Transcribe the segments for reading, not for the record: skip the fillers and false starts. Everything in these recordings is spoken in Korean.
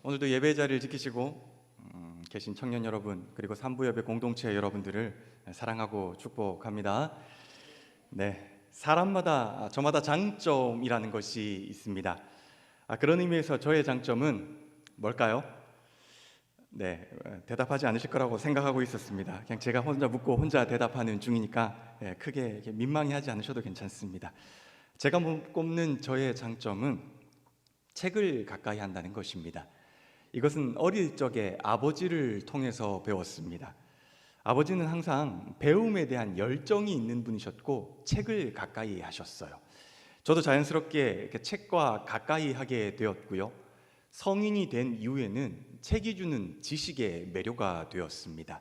오늘도 예배 자리를 지키시고 계신 청년 여러분, 그리고 산부예배 공동체 여러분들을 사랑하고 축복합니다. 네, 사람마다 저마다 장점이라는 것이 있습니다. 그런 의미에서 저의 장점은 뭘까요? 네, 대답하지 않으실 거라고 생각하고 있었습니다. 그냥 제가 혼자 묻고 혼자 대답하는 중이니까 크게 민망해하지 않으셔도 괜찮습니다. 제가 꼽는 저의 장점은 책을 가까이 한다는 것입니다. 이것은 어릴 적에 아버지를 통해서 배웠습니다. 아버지는 항상 배움에 대한 열정이 있는 분이셨고 책을 가까이 하셨어요. 저도 자연스럽게 책과 가까이 하게 되었고요. 성인이 된 이후에는 책이 주는 지식의 매료가 되었습니다.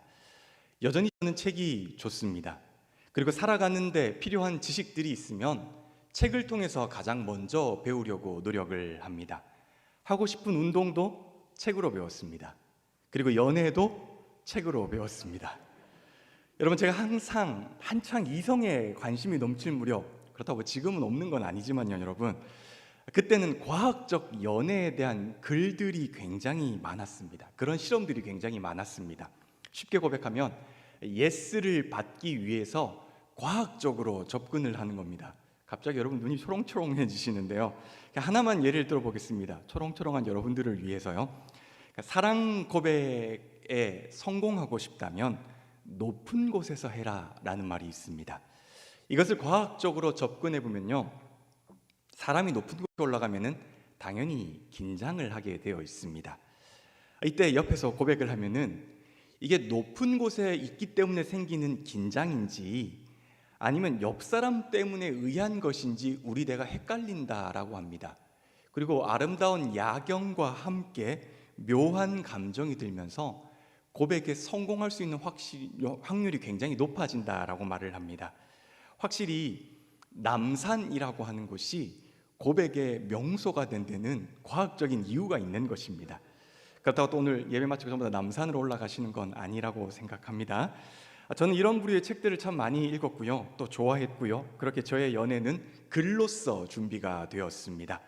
여전히 저는 책이 좋습니다. 그리고 살아가는데 필요한 지식들이 있으면 책을 통해서 가장 먼저 배우려고 노력을 합니다. 하고 싶은 운동도 책으로 배웠습니다. 그리고 연애도 책으로 배웠습니다. 여러분, 제가 항상 한창 이성에 관심이 넘칠 무렵, 그렇다고 지금은 없는 건 아니지만요, 여러분, 그때는 과학적 연애에 대한 글들이 굉장히 많았습니다. 그런 실험들이 굉장히 많았습니다. 쉽게 고백하면 예스를 받기 위해서 과학적으로 접근을 하는 겁니다. 갑자기 여러분 눈이 초롱초롱해지시는데요. 하나만 예를 들어보겠습니다. 초롱초롱한 여러분들을 위해서요. 사랑 고백에 성공하고 싶다면 높은 곳에서 해라 라는 말이 있습니다. 이것을 과학적으로 접근해 보면요, 사람이 높은 곳에 올라가면은 당연히 긴장을 하게 되어 있습니다. 이때 옆에서 고백을 하면은 이게 높은 곳에 있기 때문에 생기는 긴장인지 아니면 옆 사람 때문에 의한 것인지 우리 뇌가 헷갈린다라고 합니다. 그리고 아름다운 야경과 함께 묘한 감정이 들면서 고백에 성공할 수 있는 확률이 굉장히 높아진다라고 말을 합니다. 확실히 남산이라고 하는 곳이 고백의 명소가 된 데는 과학적인 이유가 있는 것입니다. 그렇다고 또 오늘 예배 마치고 전부 다 남산으로 올라가시는 건 아니라고 생각합니다. 저는 이런 부류의 책들을 참 많이 읽었고요, 또 좋아했고요. 그렇게 저의 연애는 글로써 준비가 되었습니다.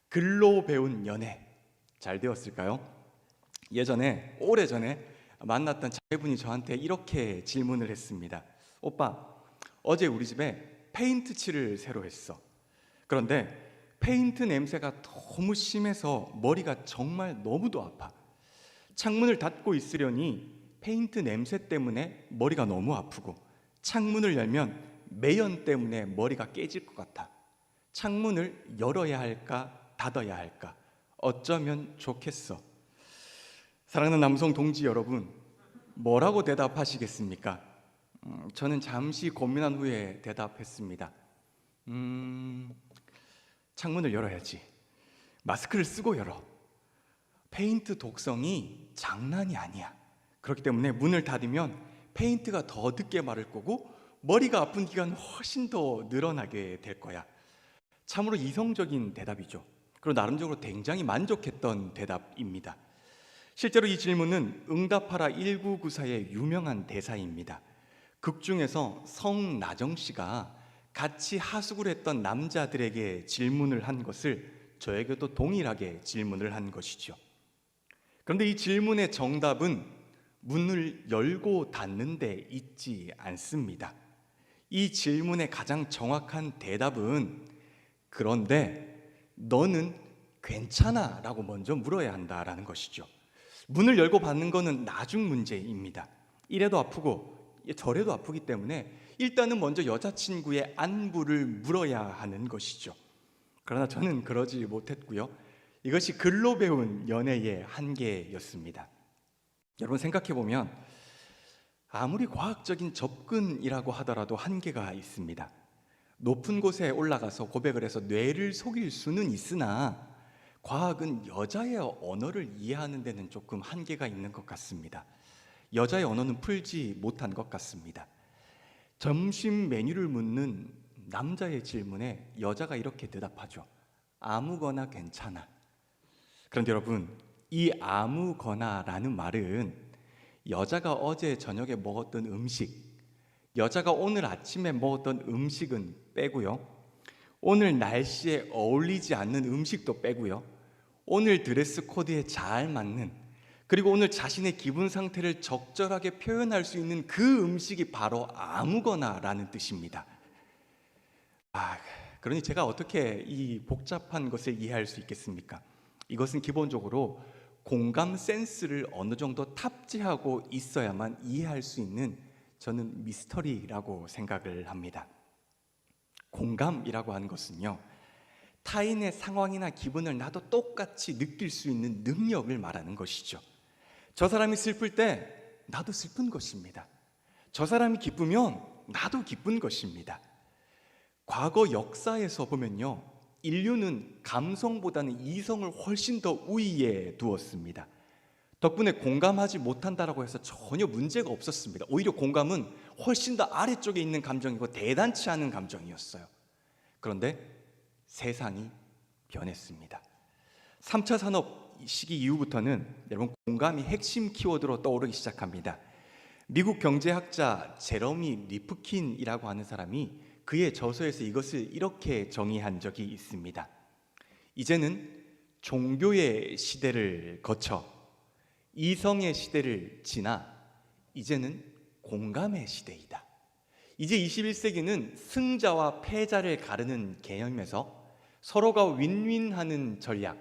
글로 배운 연애 잘 되었을까요? 예전에, 오래전에 만났던 자매분이 저한테 이렇게 질문을 했습니다. 오빠, 어제 우리 집에 페인트 칠을 새로 했어. 그런데 페인트 냄새가 너무 심해서 머리가 정말 너무도 아파. 창문을 닫고 있으려니 페인트 냄새 때문에 머리가 너무 아프고, 창문을 열면 매연 때문에 머리가 깨질 것 같아. 창문을 열어야 할까 닫아야 할까, 어쩌면 좋겠어. 사랑하는 남성 동지 여러분, 뭐라고 대답하시겠습니까? 저는 잠시 고민한 후에 대답했습니다. 창문을 열어야지. 마스크를 쓰고 열어. 페인트 독성이 장난이 아니야. 그렇기 때문에 문을 닫으면 페인트가 더 늦게 마를 거고 머리가 아픈 기간 훨씬 더 늘어나게 될 거야. 참으로 이성적인 대답이죠. 그리고 나름대로 굉장히 만족했던 대답입니다. 실제로 이 질문은 응답하라 1994의 유명한 대사입니다. 극 중에서 성나정 씨가 같이 하숙을 했던 남자들에게 질문을 한 것을 저에게도 동일하게 질문을 한 것이죠. 그런데 이 질문의 정답은 문을 열고 닫는 데 있지 않습니다. 이 질문의 가장 정확한 대답은 그런데 너는 괜찮아? 라고 먼저 물어야 한다라는 것이죠. 문을 열고 받는 것은 나중 문제입니다. 이래도 아프고 저래도 아프기 때문에 일단은 먼저 여자친구의 안부를 물어야 하는 것이죠. 그러나 저는 그러지 못했고요. 이것이 글로 배운 연애의 한계였습니다. 여러분, 생각해보면 아무리 과학적인 접근이라고 하더라도 한계가 있습니다. 높은 곳에 올라가서 고백을 해서 뇌를 속일 수는 있으나 과학은 여자의 언어를 이해하는 데는 조금 한계가 있는 것 같습니다. 여자의 언어는 풀지 못한 것 같습니다. 점심 메뉴를 묻는 남자의 질문에 여자가 이렇게 대답하죠. 아무거나 괜찮아. 그런데 여러분, 이 아무거나라는 말은 여자가 어제 저녁에 먹었던 음식, 여자가 오늘 아침에 먹었던 음식은 빼고요, 오늘 날씨에 어울리지 않는 음식도 빼고요, 오늘 드레스 코드에 잘 맞는, 그리고 오늘 자신의 기분 상태를 적절하게 표현할 수 있는 그 음식이 바로 아무거나라는 뜻입니다. 그러니 제가 어떻게 이 복잡한 것을 이해할 수 있겠습니까? 이것은 기본적으로 공감 센스를 어느 정도 탑재하고 있어야만 이해할 수 있는, 저는 미스터리라고 생각을 합니다. 공감이라고 하는 것은요, 타인의 상황이나 기분을 나도 똑같이 느낄 수 있는 능력을 말하는 것이죠. 저 사람이 슬플 때 나도 슬픈 것입니다. 저 사람이 기쁘면 나도 기쁜 것입니다. 과거 역사에서 보면요, 인류는 감성보다는 이성을 훨씬 더 우위에 두었습니다. 덕분에 공감하지 못한다라고 해서 전혀 문제가 없었습니다. 오히려 공감은 훨씬 더 아래쪽에 있는 감정이고 대단치 않은 감정이었어요. 그런데 세상이 변했습니다. 3차 산업 시기 이후부터는 여러분, 공감이 핵심 키워드로 떠오르기 시작합니다. 미국 경제학자 제러미 리프킨이라고 하는 사람이 그의 저서에서 이것을 이렇게 정의한 적이 있습니다. 이제는 종교의 시대를 거쳐 이성의 시대를 지나 이제는 공감의 시대이다. 이제 21세기는 승자와 패자를 가르는 개념에서 서로가 윈윈하는 전략,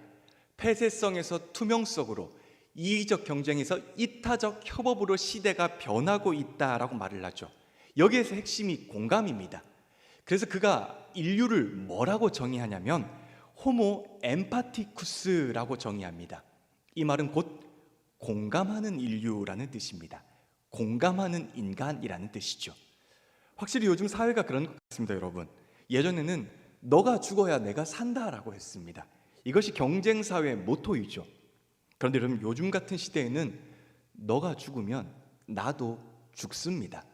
폐쇄성에서 투명성으로, 이기적 경쟁에서 이타적 협업으로 시대가 변하고 있다라고 말을 하죠. 여기에서 핵심이 공감입니다. 그래서 그가 인류를 뭐라고 정의하냐면 호모 엠파티쿠스라고 정의합니다. 이 말은 곧 공감하는 인류라는 뜻입니다. 공감하는 인간이라는 뜻이죠. 확실히 요즘 사회가 그런 것 같습니다, 여러분. 예전에는 너가 죽어야 내가 산다라고 했습니다. 이것이 경쟁사회의 모토이죠. 그런데 여러분, 요즘 같은 시대에는 너가 죽으면 나도 죽습니다.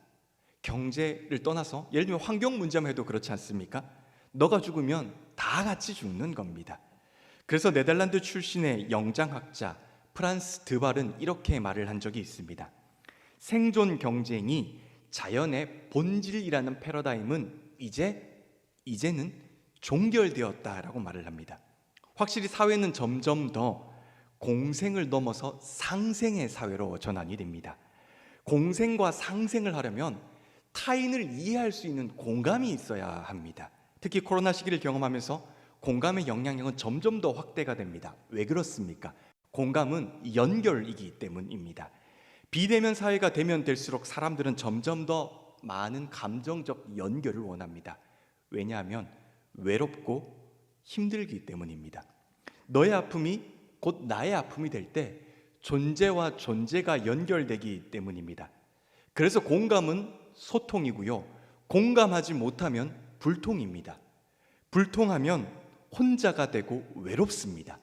경제를 떠나서 예를 들면 환경 문제만 해도 그렇지 않습니까? 너가 죽으면 다 같이 죽는 겁니다. 그래서 네덜란드 출신의 영장학자 프란스 드발은 이렇게 말을 한 적이 있습니다. 생존 경쟁이 자연의 본질이라는 패러다임은 이제는 종결되었다라고 말을 합니다. 확실히 사회는 점점 더 공생을 넘어서 상생의 사회로 전환이 됩니다. 공생과 상생을 하려면 타인을 이해할 수 있는 공감이 있어야 합니다. 특히 코로나 시기를 경험하면서 공감의 영향력은 점점 더 확대가 됩니다. 왜 그렇습니까? 공감은 연결이기 때문입니다. 비대면 사회가 되면 될수록 사람들은 점점 더 많은 감정적 연결을 원합니다. 왜냐하면 외롭고 힘들기 때문입니다. 너의 아픔이 곧 나의 아픔이 될 때 존재와 존재가 연결되기 때문입니다. 그래서 공감은 소통이고요, 공감하지 못하면 불통입니다. 불통하면 혼자가 되고 외롭습니다.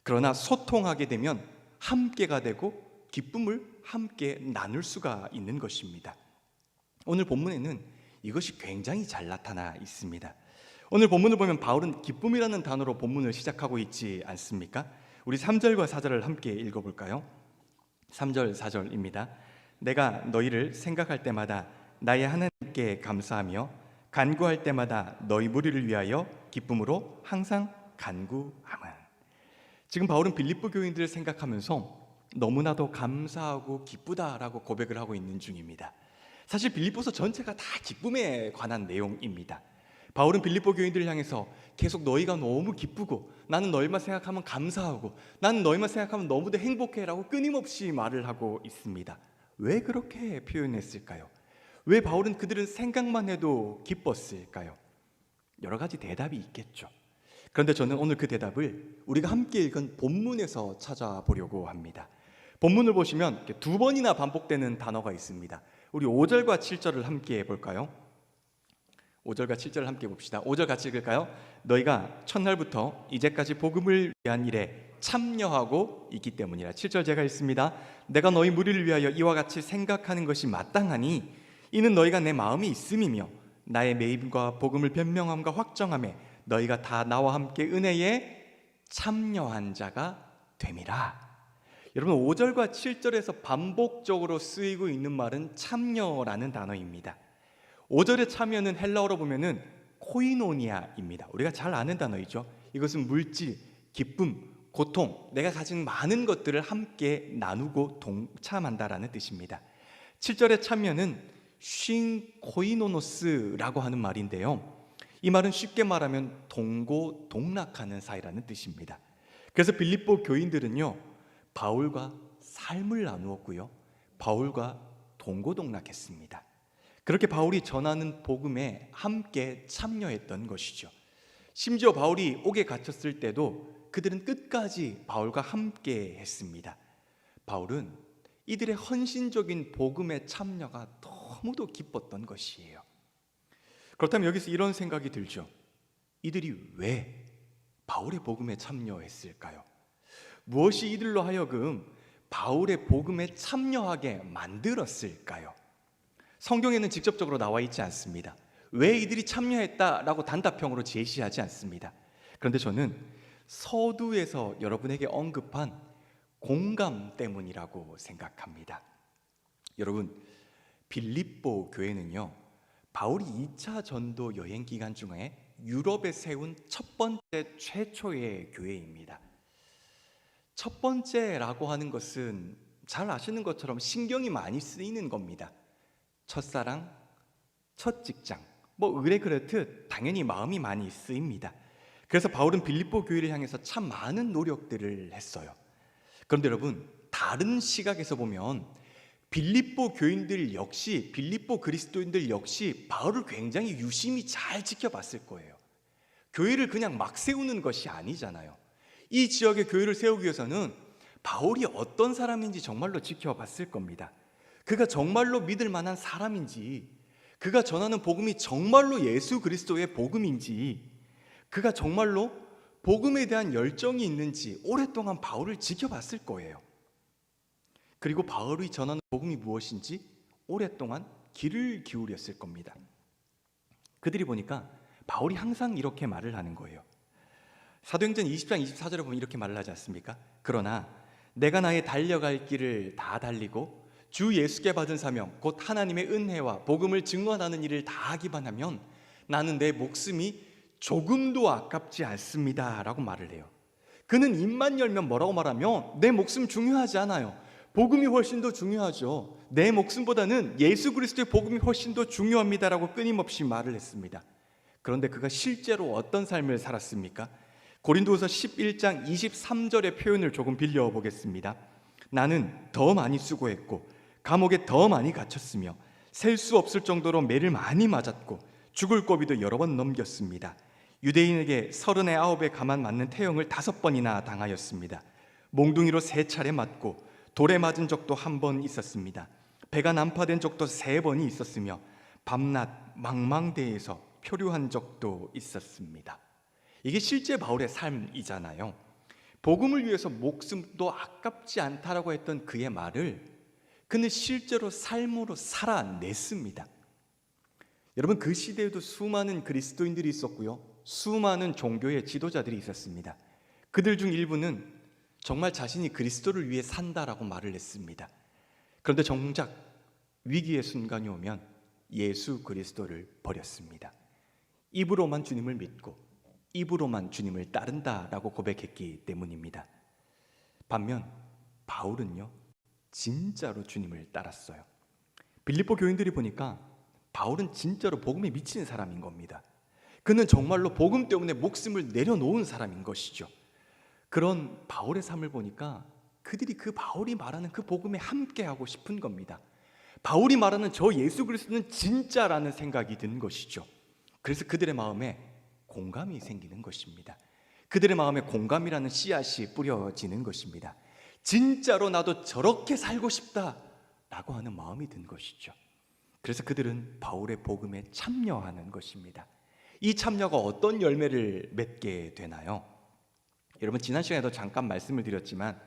그러나 소통하게 되면 함께가 되고 기쁨을 함께 나눌 수가 있는 것입니다. 오늘 본문에는 이것이 굉장히 잘 나타나 있습니다. 오늘 본문을 보면 바울은 기쁨이라는 단어로 본문을 시작하고 있지 않습니까? 우리 3절과 4절을 함께 읽어볼까요? 3절 4절입니다. 내가 너희를 생각할 때마다 나의 하나님께 감사하며 간구할 때마다 너희 무리를 위하여 기쁨으로 항상 간구함은. 지금 바울은 빌립보 교인들을 생각하면서 너무나도 감사하고 기쁘다라고 고백을 하고 있는 중입니다. 사실 빌립보서 전체가 다 기쁨에 관한 내용입니다. 바울은 빌립보 교인들을 향해서 계속 너희가 너무 기쁘고 나는 너희만 생각하면 감사하고 나는 너희만 생각하면 너무도 행복해라고 끊임없이 말을 하고 있습니다. 왜 그렇게 표현했을까요? 왜 바울은 그들은 생각만 해도 기뻤을까요? 여러 가지 대답이 있겠죠. 그런데 저는 오늘 그 대답을 우리가 함께 읽은 본문에서 찾아보려고 합니다. 본문을 보시면 두 번이나 반복되는 단어가 있습니다. 우리 5절과 7절을 함께 볼까요? 5절과 7절을 함께 봅시다. 5절 같이 읽을까요? 너희가 첫날부터 이제까지 복음을 위한 일에 참여하고 있기 때문이라. 7절 제가 읽습니다. 내가 너희 무리를 위하여 이와 같이 생각하는 것이 마땅하니 이는 너희가 내 마음이 있음이며 나의 매임과 복음을 변명함과 확정함에 너희가 다 나와 함께 은혜에 참여한 자가 됨이라. 여러분, 5절과 7절에서 반복적으로 쓰이고 있는 말은 참여라는 단어입니다. 5절의 참여는 헬라어로 보면은 코이노니아입니다. 우리가 잘 아는 단어이죠. 이것은 물질, 기쁨, 고통, 내가 가진 많은 것들을 함께 나누고 동참한다라는 뜻입니다. 7절의 참여는 쉰코이노노스라고 하는 말인데요. 이 말은 쉽게 말하면 동고동락하는 사이라는 뜻입니다. 그래서 빌립보 교인들은요, 바울과 삶을 나누었고요, 바울과 동고동락했습니다. 그렇게 바울이 전하는 복음에 함께 참여했던 것이죠. 심지어 바울이 옥에 갇혔을 때도 그들은 끝까지 바울과 함께 했습니다. 바울은 이들의 헌신적인 복음의 참여가 너무도 기뻤던 것이에요. 그렇다면 여기서 이런 생각이 들죠. 이들이 왜 바울의 복음에 참여했을까요? 무엇이 이들로 하여금 바울의 복음에 참여하게 만들었을까요? 성경에는 직접적으로 나와 있지 않습니다. 왜 이들이 참여했다라고 단답형으로 제시하지 않습니다. 그런데 저는 서두에서 여러분에게 언급한 공감 때문이라고 생각합니다. 여러분, 빌립보 교회는요, 바울이 2차 전도 여행 기간 중에 유럽에 세운 첫 번째 최초의 교회입니다. 첫 번째라고 하는 것은 잘 아시는 것처럼 신경이 많이 쓰이는 겁니다. 첫사랑, 첫 직장, 의래 그렇듯 당연히 마음이 많이 쓰입니다. 그래서 바울은 빌립보 교회를 향해서 참 많은 노력들을 했어요. 그런데 여러분, 다른 시각에서 보면 빌립보 교인들 역시, 빌립보 그리스도인들 역시 바울을 굉장히 유심히 잘 지켜봤을 거예요. 교회를 그냥 막 세우는 것이 아니잖아요. 이 지역의 교회를 세우기 위해서는 바울이 어떤 사람인지 정말로 지켜봤을 겁니다. 그가 정말로 믿을 만한 사람인지, 그가 전하는 복음이 정말로 예수 그리스도의 복음인지, 그가 정말로 복음에 대한 열정이 있는지 오랫동안 바울을 지켜봤을 거예요. 그리고 바울이 전하는 복음이 무엇인지 오랫동안 귀를 기울였을 겁니다. 그들이 보니까 바울이 항상 이렇게 말을 하는 거예요. 사도행전 20장 24절에 보면 이렇게 말을 하지 않습니까? 그러나 내가 나의 달려갈 길을 다 달리고 주 예수께 받은 사명 곧 하나님의 은혜와 복음을 증언하는 일을 다 하기만 하면 나는 내 목숨이 조금도 아깝지 않습니다 라고 말을 해요. 그는 입만 열면 뭐라고 말하면 내 목숨 중요하지 않아요. 복음이 훨씬 더 중요하죠. 내 목숨보다는 예수 그리스도의 복음이 훨씬 더 중요합니다라고 끊임없이 말을 했습니다. 그런데 그가 실제로 어떤 삶을 살았습니까? 고린도후서 11장 23절의 표현을 조금 빌려보겠습니다. 나는 더 많이 수고했고 감옥에 더 많이 갇혔으며 셀 수 없을 정도로 매를 많이 맞았고 죽을 고비도 여러 번 넘겼습니다. 유대인에게 39에 가만 맞는 태형을 5번이나 당하였습니다. 몽둥이로 3차례 맞고 돌에 맞은 적도 1번 있었습니다. 배가 난파된 적도 3번이 있었으며 밤낮 망망대해에서 표류한 적도 있었습니다. 이게 실제 바울의 삶이잖아요. 복음을 위해서 목숨도 아깝지 않다라고 했던 그의 말을 그는 실제로 삶으로 살아냈습니다. 여러분, 그 시대에도 수많은 그리스도인들이 있었고요, 수많은 종교의 지도자들이 있었습니다. 그들 중 일부는 정말 자신이 그리스도를 위해 산다라고 말을 했습니다. 그런데 정작 위기의 순간이 오면 예수 그리스도를 버렸습니다. 입으로만 주님을 믿고 입으로만 주님을 따른다라고 고백했기 때문입니다. 반면 바울은요, 진짜로 주님을 따랐어요. 빌립보 교인들이 보니까 바울은 진짜로 복음에 미치는 사람인 겁니다. 그는 정말로 복음 때문에 목숨을 내려놓은 사람인 것이죠. 그런 바울의 삶을 보니까 그들이 그 바울이 말하는 그 복음에 함께하고 싶은 겁니다. 바울이 말하는 저 예수 그리스도는 진짜라는 생각이 든 것이죠. 그래서 그들의 마음에 공감이 생기는 것입니다. 그들의 마음에 공감이라는 씨앗이 뿌려지는 것입니다. 진짜로 나도 저렇게 살고 싶다라고 하는 마음이 든 것이죠. 그래서 그들은 바울의 복음에 참여하는 것입니다. 이 참여가 어떤 열매를 맺게 되나요? 여러분, 지난 시간에도 잠깐 말씀을 드렸지만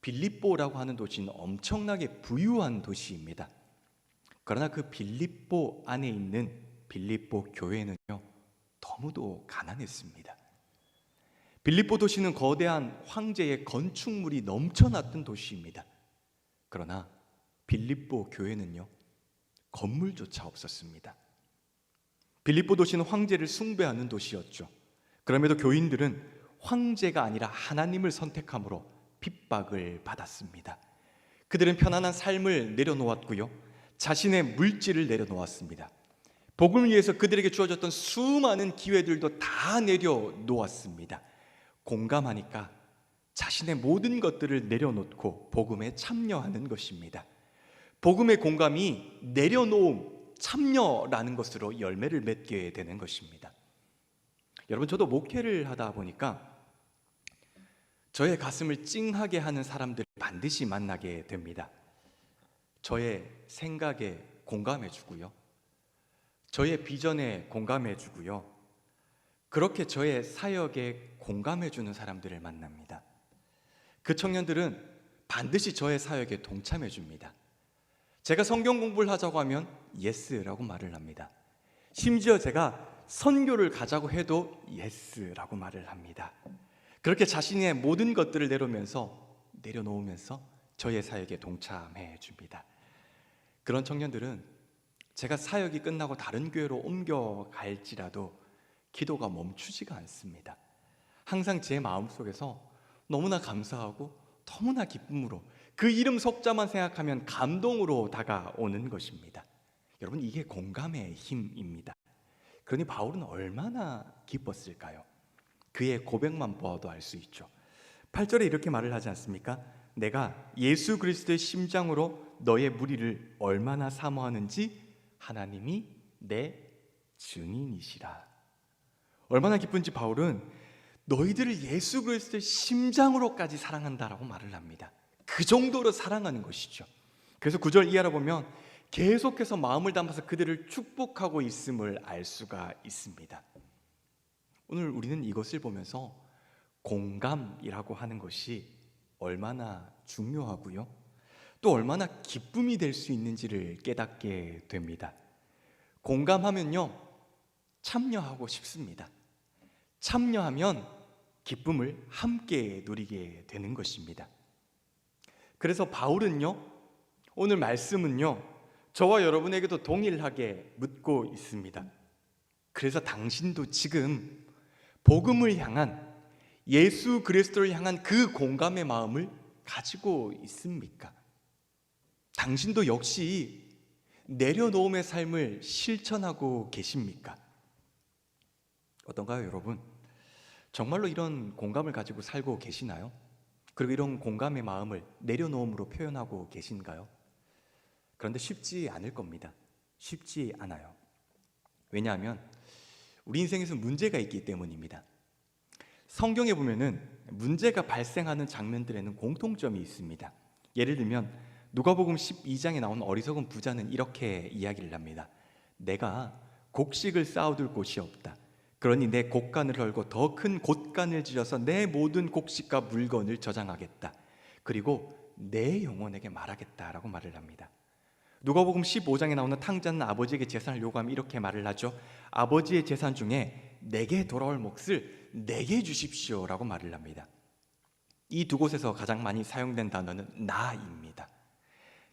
빌립보라고 하는 도시는 엄청나게 부유한 도시입니다. 그러나 그 빌립보 안에 있는 빌립보 교회는요, 너무도 가난했습니다. 빌립보 도시는 거대한 황제의 건축물이 넘쳐났던 도시입니다. 그러나 빌립보 교회는요, 건물조차 없었습니다. 빌립보 도시는 황제를 숭배하는 도시였죠. 그럼에도 교인들은 황제가 아니라 하나님을 선택함으로 핍박을 받았습니다. 그들은 편안한 삶을 내려놓았고요, 자신의 물질을 내려놓았습니다. 복음을 위해서 그들에게 주어졌던 수많은 기회들도 다 내려놓았습니다. 공감하니까 자신의 모든 것들을 내려놓고 복음에 참여하는 것입니다. 복음의 공감이 내려놓음, 참여라는 것으로 열매를 맺게 되는 것입니다. 여러분, 저도 목회를 하다 보니까 저의 가슴을 찡하게 하는 사람들을 반드시 만나게 됩니다. 저의 생각에 공감해 주고요, 저의 비전에 공감해 주고요, 그렇게 저의 사역에 공감해 주는 사람들을 만납니다. 그 청년들은 반드시 저의 사역에 동참해 줍니다. 제가 성경 공부를 하자고 하면 예스라고 말을 합니다. 심지어 제가 선교를 가자고 해도 예스라고 말을 합니다. 그렇게 자신의 모든 것들을 내려놓으면서 저의 사역에 동참해 줍니다. 그런 청년들은 제가 사역이 끝나고 다른 교회로 옮겨갈지라도 기도가 멈추지가 않습니다. 항상 제 마음속에서 너무나 감사하고 너무나 기쁨으로 그 이름 석자만 생각하면 감동으로 다가오는 것입니다. 여러분, 이게 공감의 힘입니다. 그러니 바울은 얼마나 기뻤을까요? 그의 고백만 보아도 알 수 있죠. 8절에 이렇게 말을 하지 않습니까? 내가 예수 그리스도의 심장으로 너의 무리를 얼마나 사모하는지 하나님이 내 증인이시라. 얼마나 기쁜지 바울은 너희들을 예수 그리스도의 심장으로까지 사랑한다라고 말을 합니다. 그 정도로 사랑하는 것이죠. 그래서 9절 이하로 보면 계속해서 마음을 담아서 그들을 축복하고 있음을 알 수가 있습니다. 오늘 우리는 이것을 보면서 공감이라고 하는 것이 얼마나 중요하고요, 또 얼마나 기쁨이 될 수 있는지를 깨닫게 됩니다. 공감하면요, 참여하고 싶습니다. 참여하면 기쁨을 함께 누리게 되는 것입니다. 그래서 바울은요, 오늘 말씀은요, 저와 여러분에게도 동일하게 묻고 있습니다. 그래서 당신도 지금 복음을 향한, 예수 그리스도를 향한 그 공감의 마음을 가지고 있습니까? 당신도 역시 내려놓음의 삶을 실천하고 계십니까? 어떤가요, 여러분? 정말로 이런 공감을 가지고 살고 계시나요? 그리고 이런 공감의 마음을 내려놓음으로 표현하고 계신가요? 그런데 쉽지 않을 겁니다. 쉽지 않아요. 왜냐하면 우리 인생에서 문제가 있기 때문입니다. 성경에 보면은 문제가 발생하는 장면들에는 공통점이 있습니다. 예를 들면 누가복음 12장에 나온 어리석은 부자는 이렇게 이야기를 합니다. 내가 곡식을 쌓아둘 곳이 없다. 그러니 내 곡간을 헐고 더 큰 곳간을 지어서 내 모든 곡식과 물건을 저장하겠다. 그리고 내 영혼에게 말하겠다라고 말을 합니다. 누가복음 15장에 나오는 탕자는 아버지에게 재산을 요구하며 이렇게 말을 하죠. 아버지의 재산 중에 내게 돌아올 몫을 내게 주십시오라고 말을 합니다. 이 두 곳에서 가장 많이 사용된 단어는 나입니다.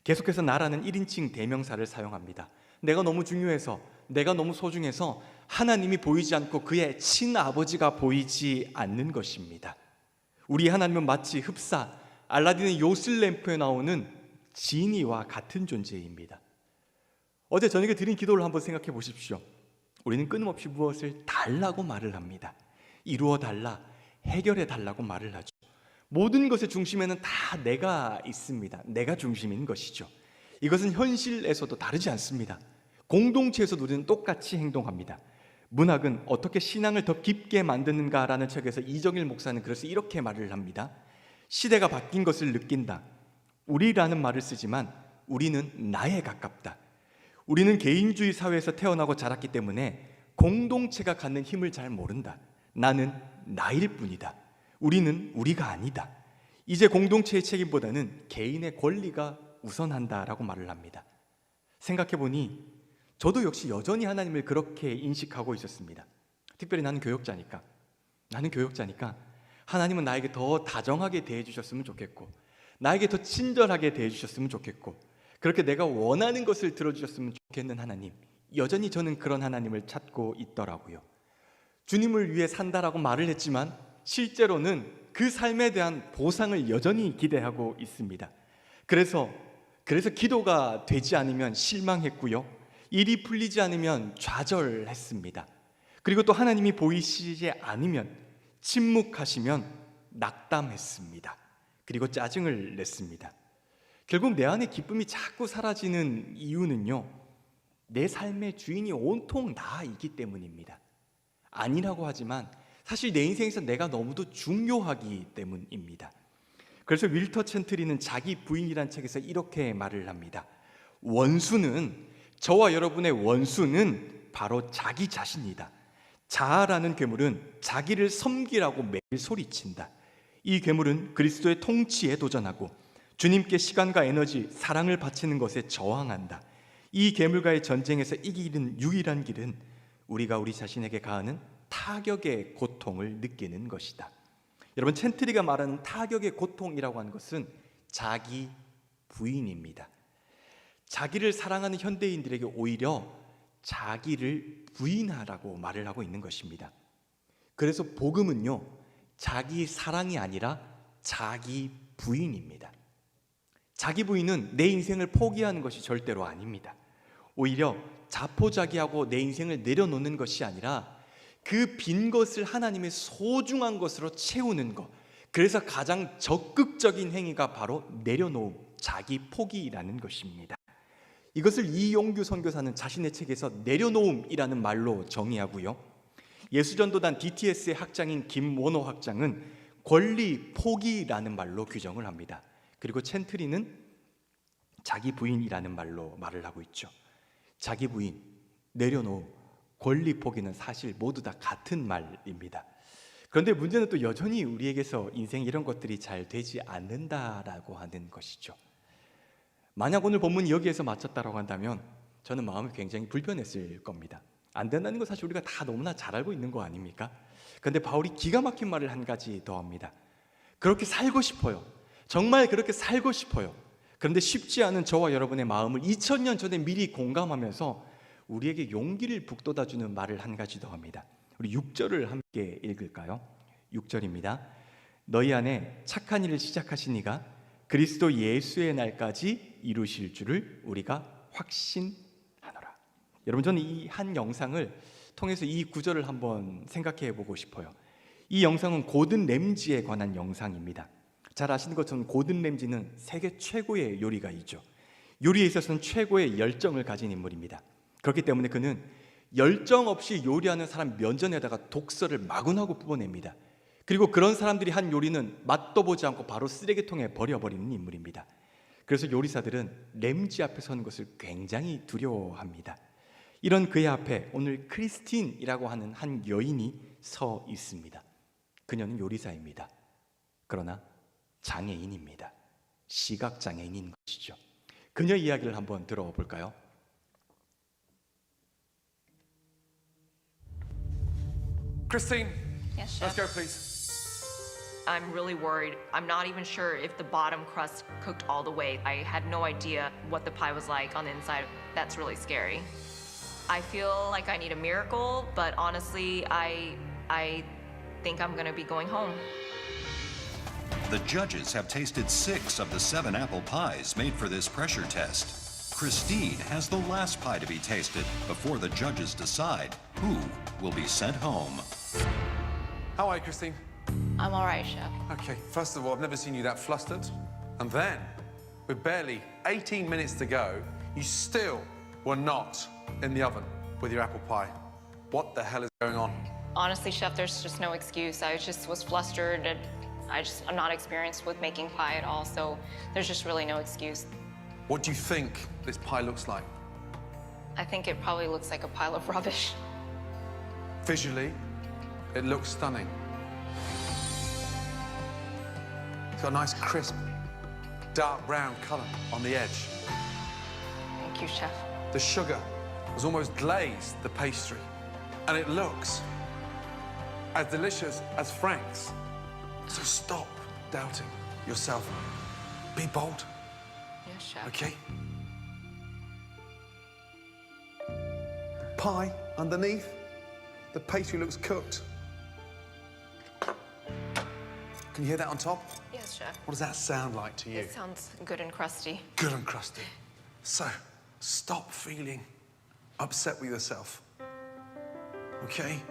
계속해서 나라는 1인칭 대명사를 사용합니다. 내가 너무 중요해서, 내가 너무 소중해서 하나님이 보이지 않고 그의 친아버지가 보이지 않는 것입니다. 우리 하나님은 마치 흡사, 알라딘의 요술램프에 나오는 지니와 같은 존재입니다. 어제 저녁에 드린 기도를 한번 생각해 보십시오. 우리는 끊임없이 무엇을 달라고 말을 합니다. 이루어 달라, 해결해 달라고 말을 하죠. 모든 것의 중심에는 다 내가 있습니다. 내가 중심인 것이죠. 이것은 현실에서도 다르지 않습니다. 공동체에서도 우리는 똑같이 행동합니다. 문학은 어떻게 신앙을 더 깊게 만드는가라는 책에서 이정일 목사는 그래서 이렇게 말을 합니다. 시대가 바뀐 것을 느낀다. 우리라는 말을 쓰지만 우리는 나에 가깝다. 우리는 개인주의 사회에서 태어나고 자랐기 때문에 공동체가 갖는 힘을 잘 모른다. 나는 나일 뿐이다. 우리는 우리가 아니다. 이제 공동체의 책임보다는 개인의 권리가 우선한다라고 말을 합니다. 생각해보니 저도 역시 여전히 하나님을 그렇게 인식하고 있었습니다. 특별히 나는 교역자니까 하나님은 나에게 더 다정하게 대해주셨으면 좋겠고, 나에게 더 친절하게 대해주셨으면 좋겠고, 그렇게 내가 원하는 것을 들어주셨으면 좋겠는 하나님, 여전히 저는 그런 하나님을 찾고 있더라고요. 주님을 위해 산다라고 말을 했지만 실제로는 그 삶에 대한 보상을 여전히 기대하고 있습니다. 그래서 기도가 되지 않으면 실망했고요. 일이 풀리지 않으면 좌절했습니다. 그리고 또 하나님이 보이시지 않으면 침묵하시면 낙담했습니다. 그리고 짜증을 냈습니다. 결국 내 안에 기쁨이 자꾸 사라지는 이유는요, 내 삶의 주인이 온통 나이기 때문입니다. 아니라고 하지만 사실 내 인생에서 내가 너무도 중요하기 때문입니다. 그래서 윌터 챈트리는 자기 부인이란 책에서 이렇게 말을 합니다. 저와 여러분의 원수는 바로 자기 자신이다. 자아라는 괴물은 자기를 섬기라고 매일 소리친다. 이 괴물은 그리스도의 통치에 도전하고 주님께 시간과 에너지, 사랑을 바치는 것에 저항한다. 이 괴물과의 전쟁에서 이기는 유일한 길은 우리가 우리 자신에게 가하는 타격의 고통을 느끼는 것이다. 여러분, 챈트리가 말하는 타격의 고통이라고 하는 것은 자기 부인입니다. 자기를 사랑하는 현대인들에게 오히려 자기를 부인하라고 말을 하고 있는 것입니다. 그래서 복음은요, 자기 사랑이 아니라 자기 부인입니다. 자기 부인은 내 인생을 포기하는 것이 절대로 아닙니다. 오히려 자포자기하고 내 인생을 내려놓는 것이 아니라 그 빈 것을 하나님의 소중한 것으로 채우는 것, 그래서 가장 적극적인 행위가 바로 내려놓음, 자기 포기라는 것입니다. 이것을 이용규 선교사는 자신의 책에서 내려놓음이라는 말로 정의하고요, 예수전도단 DTS의 학장인 김원호 학장은 권리 포기라는 말로 규정을 합니다. 그리고 챈트리는 자기 부인이라는 말로 말을 하고 있죠. 자기 부인, 내려놓음, 권리 포기는 사실 모두 다 같은 말입니다. 그런데 문제는 또 여전히 우리에게서 인생 이런 것들이 잘 되지 않는다라고 하는 것이죠. 만약 오늘 본문이 여기에서 마쳤다고 한다면 저는 마음이 굉장히 불편했을 겁니다. 안 된다는 거 사실 우리가 다 너무나 잘 알고 있는 거 아닙니까? 그런데 바울이 기가 막힌 말을 한 가지 더 합니다. 그렇게 살고 싶어요. 정말 그렇게 살고 싶어요. 그런데 쉽지 않은 저와 여러분의 마음을 2000년 전에 미리 공감하면서 우리에게 용기를 북돋아주는 말을 한 가지 더 합니다. 우리 6절을 함께 읽을까요? 6절입니다. 너희 안에 착한 일을 시작하신 이가 그리스도 예수의 날까지 이루실 줄을 우리가 확신하노라. 여러분, 저는 이 한 영상을 통해서 이 구절을 한번 생각해 보고 싶어요. 이 영상은 고든 램지에 관한 영상입니다. 잘 아시는 것처럼 고든 램지는 세계 최고의 요리가이죠. 요리에 있어서는 최고의 열정을 가진 인물입니다. 그렇기 때문에 그는 열정 없이 요리하는 사람 면전에다가 독서를 마구마구 뽑아냅니다. 그리고 그런 사람들이 한 요리는 맛도 보지 않고 바로 쓰레기통에 버려버리는 인물입니다. 그래서 요리사들은 램지 앞에 서는 것을 굉장히 두려워합니다. 이런 그의 앞에 오늘 크리스틴이라고 하는 한 여인이 서 있습니다. 그녀는 요리사입니다. 그러나 장애인입니다. 시각장애인인 것이죠. 그녀의 이야기를 한번 들어볼까요? Christine, Yes, let's chef. go, please. I'm really worried. I'm not even sure if the bottom crust cooked all the way. I had no idea what the pie was like on the inside. That's really scary. I feel like I need a miracle, but honestly, I think I'm gonna be going home. The judges have tasted 6 of the 7 apple pies made for this pressure test. Christine has the last pie to be tasted before the judges decide who will be sent home. How are you, Christine? I'm all right, chef. Okay, first of all, I've never seen you that flustered. And then, with barely 18 minutes to go, you still were not in the oven with your apple pie. What the hell is going on? Honestly, chef, there's just no excuse. I just was flustered and I'm not experienced with making pie at all, so there's just really no excuse. What do you think this pie looks like? I think it probably looks like a pile of rubbish. Visually, it looks stunning. It's got a nice crisp, dark brown colour on the edge. Thank you, chef. The sugar has almost glazed the pastry, and it looks as delicious as Frank's. So stop doubting yourself. Be bold, Yes, chef. okay? Pie underneath, the pastry looks cooked. Can you hear that on top? Yes, chef. What does that sound like to you? It sounds good and crusty. Good and crusty. So, stop feeling upset with yourself. Okay?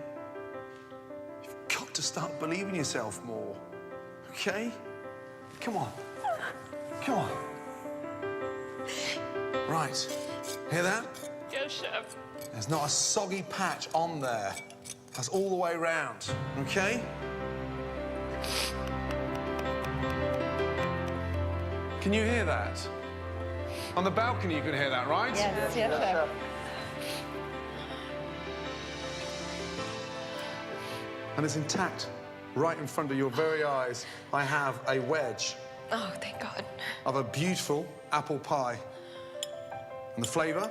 You've got to start believing yourself more. Okay? Come on. Come on. Right. Hear that? Yes, chef. There's not a soggy patch on there. That's all the way round. Okay? Can you hear that? On the balcony you can hear that, right? Yes, yes, chef. And it's intact. Right in front of your very eyes, I have a wedge Oh, thank God. of a beautiful apple pie. And the flavour?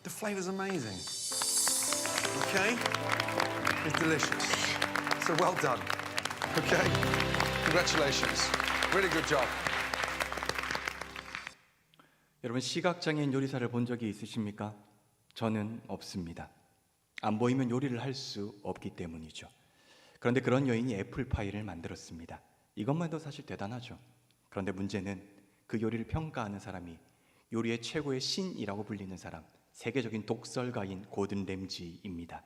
The flavour's amazing. Okay? It's delicious. So well done. Okay? Congratulations. Really good job. 여러분 시각장애인 요리사를 본 적이 있으십니까? 저는 없습니다. 안 보이면 요리를 할 수 없기 때문이죠. 그런데 그런 여인이 애플파이를 만들었습니다. 이것만 해도 사실 대단하죠. 그런데 문제는 그 요리를 평가하는 사람이 요리의 최고의 신이라고 불리는 사람, 세계적인 독설가인 고든 램지입니다.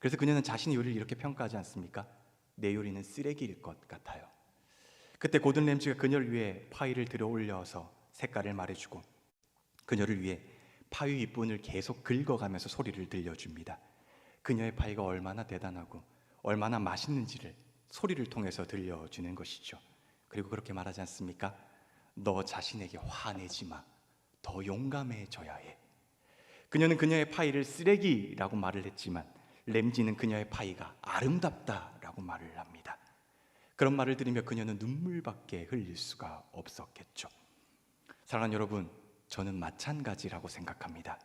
그래서 그녀는 자신의 요리를 이렇게 평가하지 않습니까? 내 요리는 쓰레기일 것 같아요. 그때 고든 램지가 그녀를 위해 파이를 들어 올려서 색깔을 말해주고 그녀를 위해 파이 윗부분을 계속 긁어가면서 소리를 들려줍니다. 그녀의 파이가 얼마나 대단하고 얼마나 맛있는지를 소리를 통해서 들려주는 것이죠. 그리고 그렇게 말하지 않습니까? 너 자신에게 화내지 마. 더 용감해져야 해. 그녀는 그녀의 파이를 쓰레기라고 말을 했지만 램지는 그녀의 파이가 아름답다라고 말을 합니다. 그런 말을 들으며 그녀는 눈물밖에 흘릴 수가 없었겠죠. 사랑하는 여러분, 저는 마찬가지라고 생각합니다.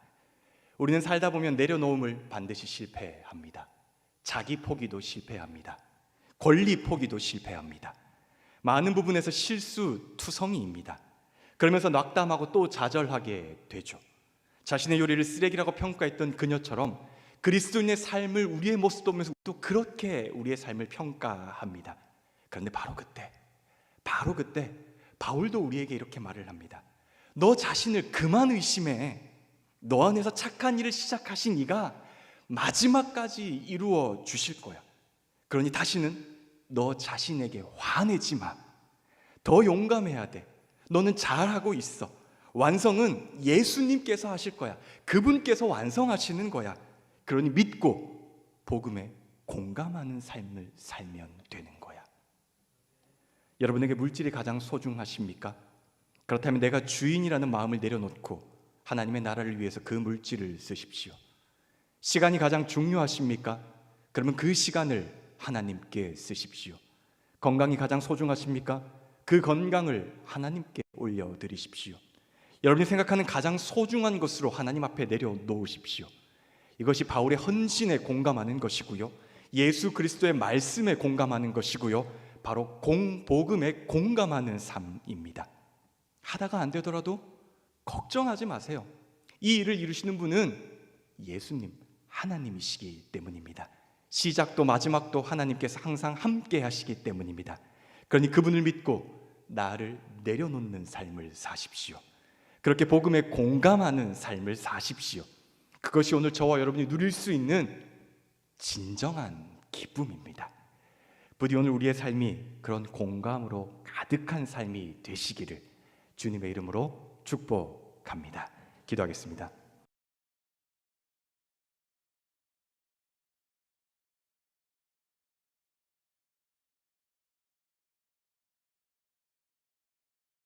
우리는 살다 보면 내려놓음을 반드시 실패합니다. 자기 포기도 실패합니다. 권리 포기도 실패합니다. 많은 부분에서 실수투성이입니다. 그러면서 낙담하고 또 좌절하게 되죠. 자신의 요리를 쓰레기라고 평가했던 그녀처럼 그리스도인의 삶을 우리의 모습도 보면서 또 그렇게 우리의 삶을 평가합니다. 그런데 바로 그때 바울도 우리에게 이렇게 말을 합니다. 너 자신을 그만 의심해. 너 안에서 착한 일을 시작하신 이가 마지막까지 이루어 주실 거야. 그러니 다시는 너 자신에게 화내지 마. 더 용감해야 돼. 너는 잘하고 있어. 완성은 예수님께서 하실 거야. 그분께서 완성하시는 거야. 그러니 믿고 복음에 공감하는 삶을 살면 되는 거야. 여러분에게 물질이 가장 소중하십니까? 그렇다면 내가 주인이라는 마음을 내려놓고 하나님의 나라를 위해서 그 물질을 쓰십시오. 시간이 가장 중요하십니까? 그러면 그 시간을 하나님께 쓰십시오. 건강이 가장 소중하십니까? 그 건강을 하나님께 올려드리십시오. 여러분이 생각하는 가장 소중한 것으로 하나님 앞에 내려놓으십시오. 이것이 바울의 헌신에 공감하는 것이고요, 예수 그리스도의 말씀에 공감하는 것이고요, 바로 복음에 공감하는 삶입니다. 하다가 안 되더라도 걱정하지 마세요. 이 일을 이루시는 분은 예수님, 하나님이시기 때문입니다. 시작도 마지막도 하나님께서 항상 함께 하시기 때문입니다. 그러니 그분을 믿고 나를 내려놓는 삶을 사십시오. 그렇게 복음에 공감하는 삶을 사십시오. 그것이 오늘 저와 여러분이 누릴 수 있는 진정한 기쁨입니다. 부디 오늘 우리의 삶이 그런 공감으로 가득한 삶이 되시기를 주님의 이름으로 축복합니다. 기도하겠습니다.